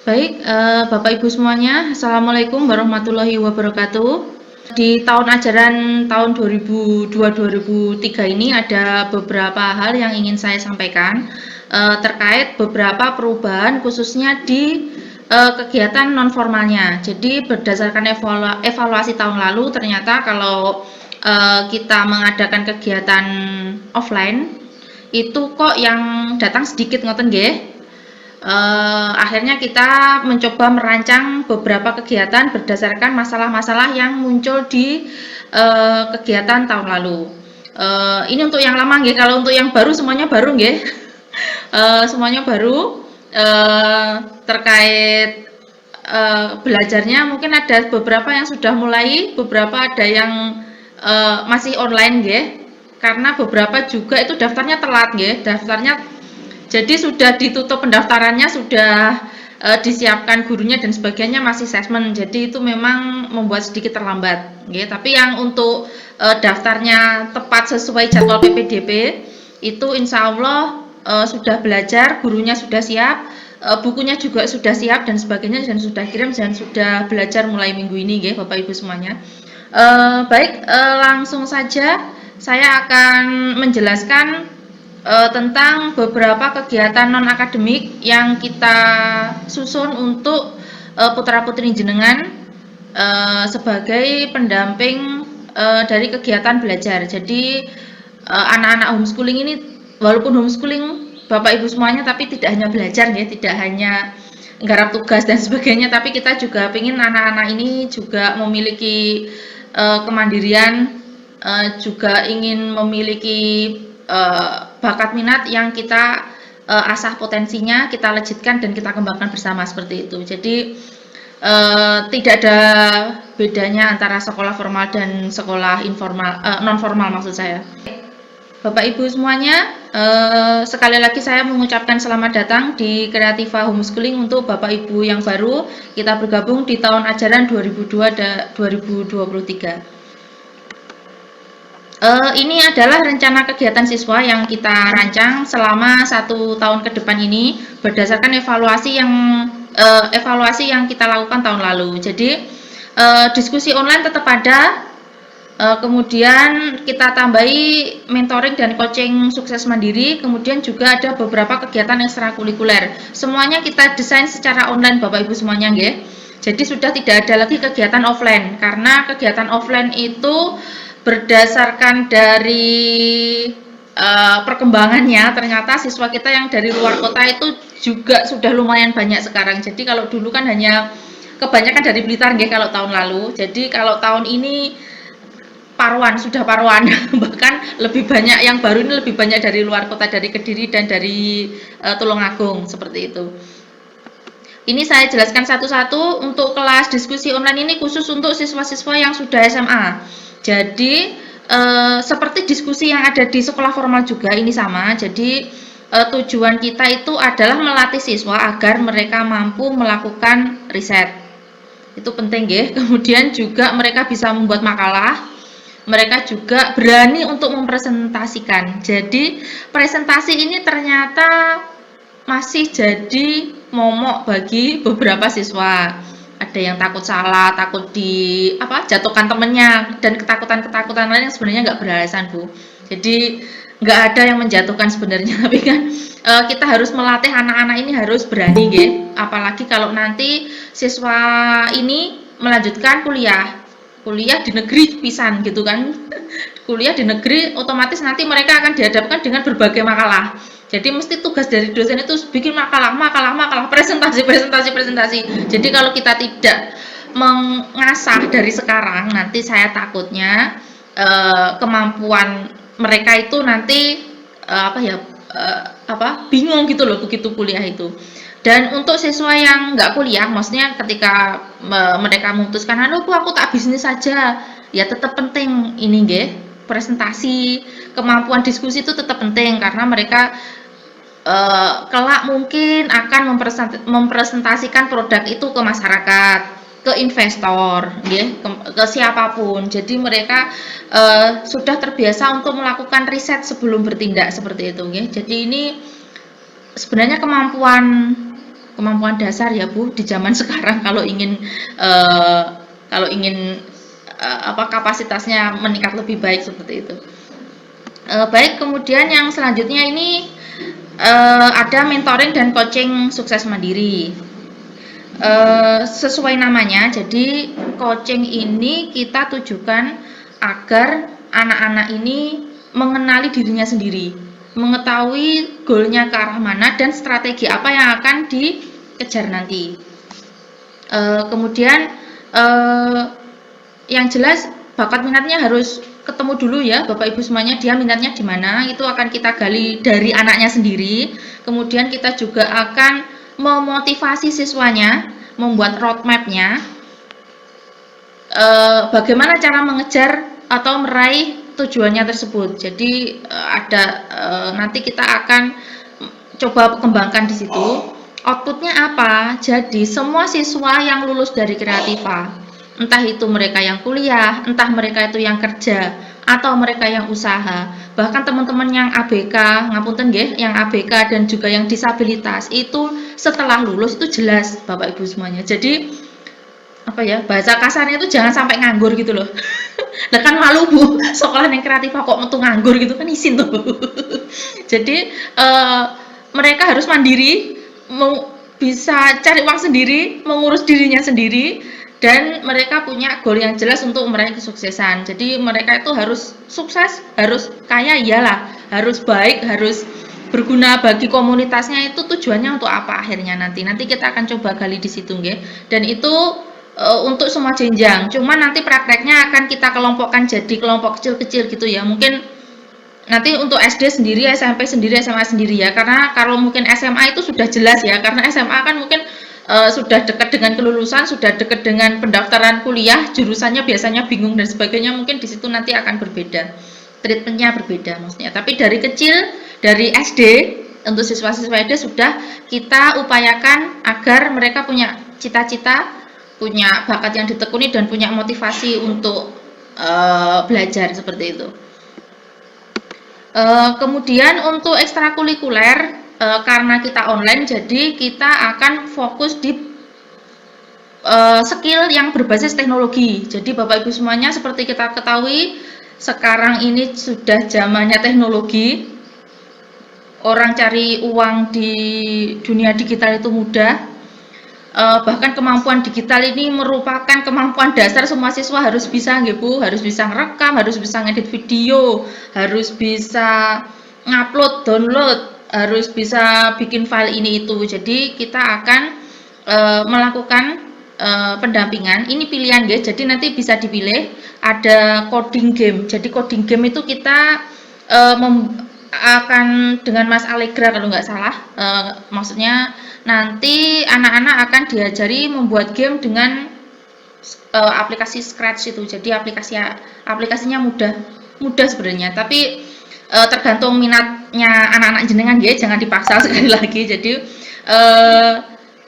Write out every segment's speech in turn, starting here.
Baik, Bapak Ibu semuanya, Assalamualaikum warahmatullahi wabarakatuh. Di tahun ajaran tahun 2002-2003 ini ada beberapa hal yang ingin saya sampaikan terkait beberapa perubahan khususnya di kegiatan non formalnya. Jadi berdasarkan evaluasi tahun lalu ternyata kalau kita mengadakan kegiatan offline itu kok yang datang sedikit ngoten nggih. Akhirnya kita mencoba merancang beberapa kegiatan berdasarkan masalah-masalah yang muncul di kegiatan tahun lalu. Ini untuk yang lama nggih, kalau untuk yang baru semuanya baru nggih. Semuanya baru terkait belajarnya mungkin ada beberapa yang sudah mulai, beberapa ada yang masih online nggih. Karena beberapa juga itu daftarnya telat nggih, daftarnya jadi sudah ditutup pendaftarannya, sudah disiapkan gurunya dan sebagainya, masih assessment. Jadi itu memang membuat sedikit terlambat. Ya, tapi yang untuk daftarnya tepat sesuai jadwal PPDB itu insya Allah sudah belajar, gurunya sudah siap, bukunya juga sudah siap dan sebagainya, dan sudah kirim dan sudah belajar mulai minggu ini, ya, Bapak Ibu semuanya. Baik, langsung saja saya akan menjelaskan tentang beberapa kegiatan non akademik yang kita susun untuk putra-putri jenengan sebagai pendamping dari kegiatan belajar. Jadi anak-anak homeschooling ini walaupun homeschooling Bapak Ibu semuanya, tapi tidak hanya belajar ya, tidak hanya nggarap tugas dan sebagainya, tapi kita juga ingin anak-anak ini juga memiliki kemandirian, juga ingin memiliki bakat minat yang kita asah potensinya, kita legitkan dan kita kembangkan bersama seperti itu. Jadi tidak ada bedanya antara sekolah formal dan sekolah informal, non formal maksud saya. Bapak Ibu semuanya, sekali lagi saya mengucapkan selamat datang di Kreativa Homeschooling untuk Bapak Ibu yang baru. Kita bergabung di tahun ajaran 2002-2023. Ini adalah rencana kegiatan siswa yang kita rancang selama 1 tahun ke depan ini berdasarkan evaluasi yang kita lakukan tahun lalu. Jadi diskusi online tetap ada, kemudian kita tambahi mentoring dan coaching sukses mandiri, kemudian juga ada beberapa kegiatan ekstrakurikuler. Semuanya kita desain secara online Bapak Ibu semuanya nggih. Jadi sudah tidak ada lagi kegiatan offline, karena kegiatan offline itu berdasarkan dari perkembangannya ternyata siswa kita yang dari luar kota itu juga sudah lumayan banyak sekarang. Jadi kalau dulu kan hanya kebanyakan dari Blitar nggih kalau tahun lalu. Jadi kalau tahun ini sudah paruan bahkan lebih banyak yang baru ini, lebih banyak dari luar kota, dari Kediri dan dari Tulungagung seperti itu. Ini saya jelaskan satu-satu. Untuk kelas diskusi online ini khusus untuk siswa-siswa yang sudah SMA. Jadi seperti diskusi yang ada di sekolah formal juga ini sama. Jadi tujuan kita itu adalah melatih siswa agar mereka mampu melakukan riset. Itu penting ya. Kemudian juga mereka bisa membuat makalah. Mereka juga berani untuk mempresentasikan. Jadi presentasi ini ternyata masih jadi momok bagi beberapa siswa. Ada yang takut salah, takut jatuhkan temennya, dan ketakutan-ketakutan lain yang sebenarnya nggak beralasan, Bu. Jadi nggak ada yang menjatuhkan sebenarnya, tapi kan kita harus melatih anak-anak ini harus berani, gitu. Apalagi kalau nanti siswa ini melanjutkan kuliah di negeri pisan gitu kan. Kuliah di negeri otomatis nanti mereka akan dihadapkan dengan berbagai makalah. Jadi mesti tugas dari dosen itu bikin makalah, presentasi. Jadi kalau kita tidak mengasah dari sekarang, nanti saya takutnya kemampuan mereka itu nanti bingung gitu loh begitu kuliah itu. Dan untuk siswa yang nggak kuliah, maksudnya ketika mereka memutuskan, aku tak bisnis saja, ya tetap penting ini nggih, presentasi, kemampuan diskusi itu tetap penting karena mereka kelak mungkin akan mempresentasikan produk itu ke masyarakat, ke investor, ke siapapun. Jadi mereka sudah terbiasa untuk melakukan riset sebelum bertindak seperti itu. Jadi ini sebenarnya kemampuan kemampuan dasar ya Bu di zaman sekarang kalau ingin eh, kapasitasnya meningkat lebih baik seperti itu. Baik, kemudian yang selanjutnya ini ada mentoring dan coaching sukses mandiri. Sesuai namanya, jadi coaching ini kita tujukan agar anak-anak ini mengenali dirinya sendiri, mengetahui goalnya ke arah mana dan strategi apa yang akan dikejar nanti. Kemudian yang jelas bakat minatnya harus ketemu dulu ya Bapak Ibu semuanya, dia minatnya di mana, itu akan kita gali dari anaknya sendiri. Kemudian kita juga akan memotivasi siswanya, membuat roadmap-nya, bagaimana cara mengejar atau meraih tujuannya tersebut. Jadi nanti kita akan coba kembangkan di situ. Outputnya apa? Jadi semua siswa yang lulus dari Kreativa, entah itu mereka yang kuliah, entah mereka itu yang kerja, atau mereka yang usaha, bahkan teman-teman yang ABK, ngapunten nggih, yang ABK dan juga yang disabilitas, itu setelah lulus itu jelas Bapak Ibu semuanya. Jadi apa ya, bahasa kasarnya itu jangan sampai nganggur gitu loh. Lah kan malu Bu, sekolah yang Kreativa kok metu nganggur gitu kan, isin tuh. Jadi mereka harus mandiri, bisa cari uang sendiri, mengurus dirinya sendiri, dan mereka punya goal yang jelas untuk meraih kesuksesan. Jadi mereka itu harus sukses, harus kaya iyalah, harus baik, harus berguna bagi komunitasnya. Itu tujuannya untuk apa akhirnya nanti kita akan coba gali di situ nggih. Dan itu untuk semua jenjang, cuman nanti prakteknya akan kita kelompokkan jadi kelompok kecil-kecil gitu ya. Mungkin nanti untuk SD sendiri, SMP sendiri, SMA sendiri ya, karena kalau mungkin SMA itu sudah jelas ya, karena SMA kan mungkin sudah dekat dengan kelulusan, sudah dekat dengan pendaftaran kuliah, jurusannya biasanya bingung dan sebagainya, mungkin di situ nanti akan berbeda, treatmentnya berbeda maksudnya. Tapi dari kecil, dari SD, untuk siswa-siswa SD sudah kita upayakan agar mereka punya cita-cita, punya bakat yang ditekuni, dan punya motivasi untuk belajar seperti itu. Kemudian untuk ekstrakurikuler, karena kita online, jadi kita akan fokus di skill yang berbasis teknologi. Jadi Bapak Ibu semuanya, seperti kita ketahui, sekarang ini sudah zamannya teknologi. Orang cari uang di dunia digital itu mudah. Bahkan kemampuan digital ini merupakan kemampuan dasar semua siswa harus bisa nggih Bu, harus bisa ngerekam, harus bisa ngedit video, harus bisa ngupload, download, harus bisa bikin file ini itu. Jadi kita akan melakukan pendampingan. Ini pilihan guys, jadi nanti bisa dipilih ada coding game. Jadi coding game itu kita akan dengan Mas Allegra kalau nggak salah, maksudnya nanti anak-anak akan diajari membuat game dengan aplikasi Scratch itu. Jadi aplikasinya mudah sebenarnya, tapi tergantung minatnya anak-anak jenengan ya, jangan dipaksa sekali lagi. Jadi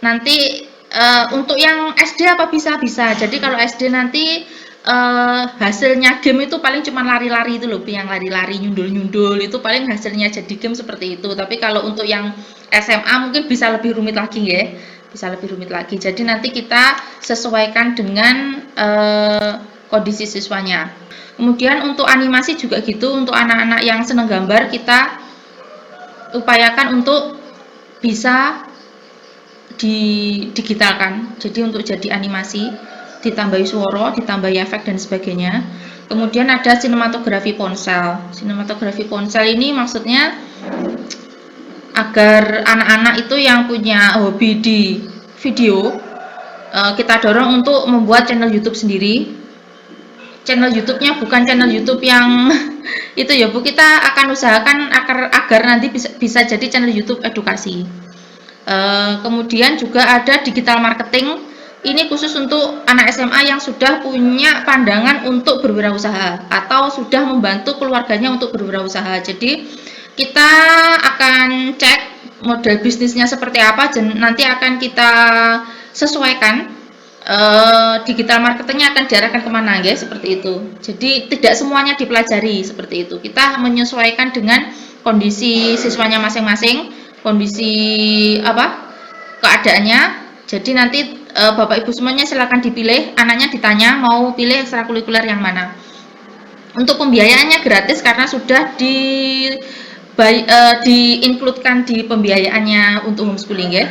nanti untuk yang SD apa bisa. Jadi kalau SD nanti hasilnya game itu paling cuma lari-lari itu loh, yang lari-lari nyundul-nyundul itu paling hasilnya jadi game seperti itu. Tapi kalau untuk yang SMA mungkin bisa lebih rumit lagi ya, bisa lebih rumit lagi. Jadi nanti kita sesuaikan dengan kondisi siswanya. Kemudian untuk animasi juga gitu, untuk anak-anak yang senang gambar kita upayakan untuk bisa didigitalkan. Jadi untuk jadi animasi, ditambahi suara, ditambahi efek dan sebagainya. Kemudian ada sinematografi ponsel. Sinematografi ponsel ini maksudnya agar anak-anak itu yang punya hobi di video, kita dorong untuk membuat channel YouTube sendiri. Channel YouTube-nya bukan channel YouTube yang itu ya Bu, kita akan usahakan agar nanti bisa jadi channel YouTube edukasi. Kemudian juga ada digital marketing. Ini khusus untuk anak SMA yang sudah punya pandangan untuk berwirausaha atau sudah membantu keluarganya untuk berwirausaha. Jadi kita akan cek model bisnisnya seperti apa, dan nanti akan kita sesuaikan digital marketingnya akan diarahkan kemana ya, seperti itu. Jadi tidak semuanya dipelajari seperti itu. Kita menyesuaikan dengan kondisi siswanya masing-masing, kondisi keadaannya. Jadi nanti Bapak Ibu semuanya silakan dipilih, anaknya ditanya mau pilih ekstrakurikuler yang mana. Untuk pembiayaannya gratis karena sudah diincludekan di pembiayaannya untuk homeschooling ya.